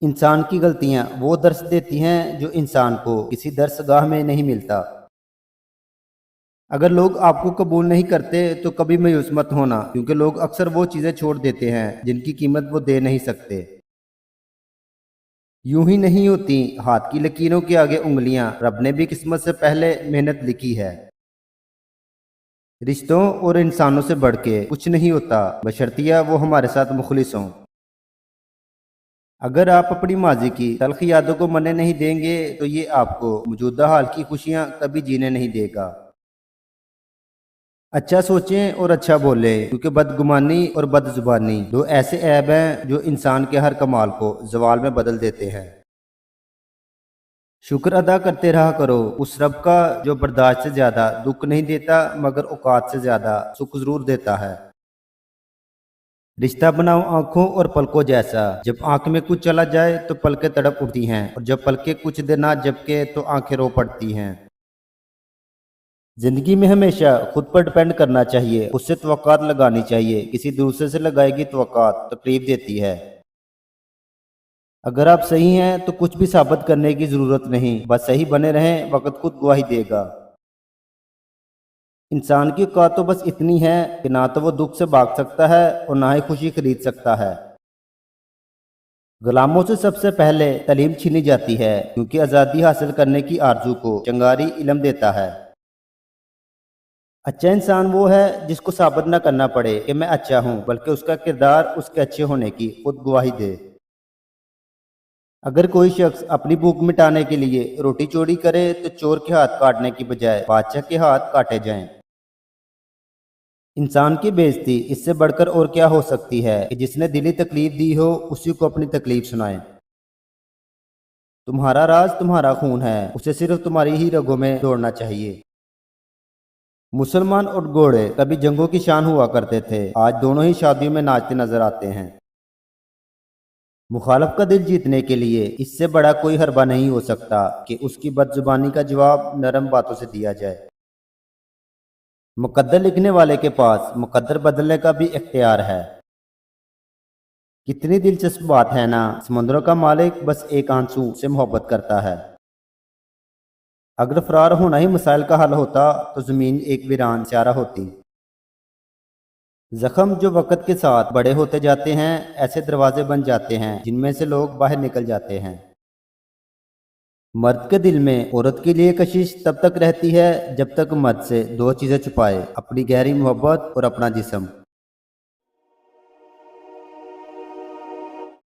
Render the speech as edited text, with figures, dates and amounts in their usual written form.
انسان کی غلطیاں وہ درس دیتی ہیں جو انسان کو کسی درسگاہ میں نہیں ملتا۔ اگر لوگ آپ کو قبول نہیں کرتے تو کبھی مایوس مت ہونا، کیونکہ لوگ اکثر وہ چیزیں چھوڑ دیتے ہیں جن کی قیمت وہ دے نہیں سکتے۔ یوں ہی نہیں ہوتی ہاتھ کی لکیروں کے آگے انگلیاں، رب نے بھی قسمت سے پہلے محنت لکھی ہے۔ رشتوں اور انسانوں سے بڑھ کے کچھ نہیں ہوتا، بشرطیہ وہ ہمارے ساتھ مخلص ہوں۔ اگر آپ اپنی ماضی کی تلخ یادوں کو مننے نہیں دیں گے تو یہ آپ کو موجودہ حال کی خوشیاں کبھی جینے نہیں دے گا۔ اچھا سوچیں اور اچھا بولیں، کیونکہ بدگمانی اور بد زبانی دو ایسے عیب ہیں جو انسان کے ہر کمال کو زوال میں بدل دیتے ہیں۔ شکر ادا کرتے رہا کرو اس رب کا جو برداشت سے زیادہ دکھ نہیں دیتا، مگر اوقات سے زیادہ سکھ ضرور دیتا ہے۔ رشتہ بناؤ آنکھوں اور پلکوں جیسا، جب آنکھ میں کچھ چلا جائے تو پلکیں تڑپ اٹھتی ہیں، اور جب پلکیں کچھ دیر نہ جھپکے تو آنکھیں رو پڑتی ہیں۔ زندگی میں ہمیشہ خود پر ڈپینڈ کرنا چاہیے، اس سے توقعات لگانی چاہیے، کسی دوسرے سے لگائے گی توقعات تکلیف دیتی ہے۔ اگر آپ صحیح ہیں تو کچھ بھی ثابت کرنے کی ضرورت نہیں، بس صحیح بنے رہیں، وقت خود گواہی دے گا۔ انسان کی اوقات تو بس اتنی ہے کہ نہ تو وہ دکھ سے بھاگ سکتا ہے اور نہ ہی خوشی خرید سکتا ہے۔ غلاموں سے سب سے پہلے تعلیم چھینی جاتی ہے، کیونکہ آزادی حاصل کرنے کی آرزو کو چنگاری علم دیتا ہے۔ اچھا انسان وہ ہے جس کو ثابت نہ کرنا پڑے کہ میں اچھا ہوں، بلکہ اس کا کردار اس کے اچھے ہونے کی خود گواہی دے۔ اگر کوئی شخص اپنی بھوک مٹانے کے لیے روٹی چوری کرے تو چور کے ہاتھ کاٹنے کی بجائے بادشاہ کے ہاتھ کاٹے جائیں۔ انسان کی بے عزتی اس سے بڑھ کر اور کیا ہو سکتی ہے کہ جس نے دلی تکلیف دی ہو اسی کو اپنی تکلیف سنائے۔ تمہارا راز تمہارا خون ہے، اسے صرف تمہاری ہی رگوں میں دوڑنا چاہیے۔ مسلمان اور گھوڑے کبھی جنگوں کی شان ہوا کرتے تھے، آج دونوں ہی شادیوں میں ناچتے نظر آتے ہیں۔ مخالف کا دل جیتنے کے لیے اس سے بڑا کوئی حربہ نہیں ہو سکتا کہ اس کی بد زبانی کا جواب نرم باتوں سے دیا جائے۔ مقدر لکھنے والے کے پاس مقدر بدلنے کا بھی اختیار ہے۔ کتنی دلچسپ بات ہے نا، سمندروں کا مالک بس ایک آنسو سے محبت کرتا ہے۔ اگر فرار ہونا ہی مسائل کا حل ہوتا تو زمین ایک ویران چارہ ہوتی۔ زخم جو وقت کے ساتھ بڑے ہوتے جاتے ہیں ایسے دروازے بن جاتے ہیں جن میں سے لوگ باہر نکل جاتے ہیں۔ مرد کے دل میں عورت کے لیے کشش تب تک رہتی ہے جب تک مرد سے دو چیزیں چھپائے، اپنی گہری محبت اور اپنا جسم۔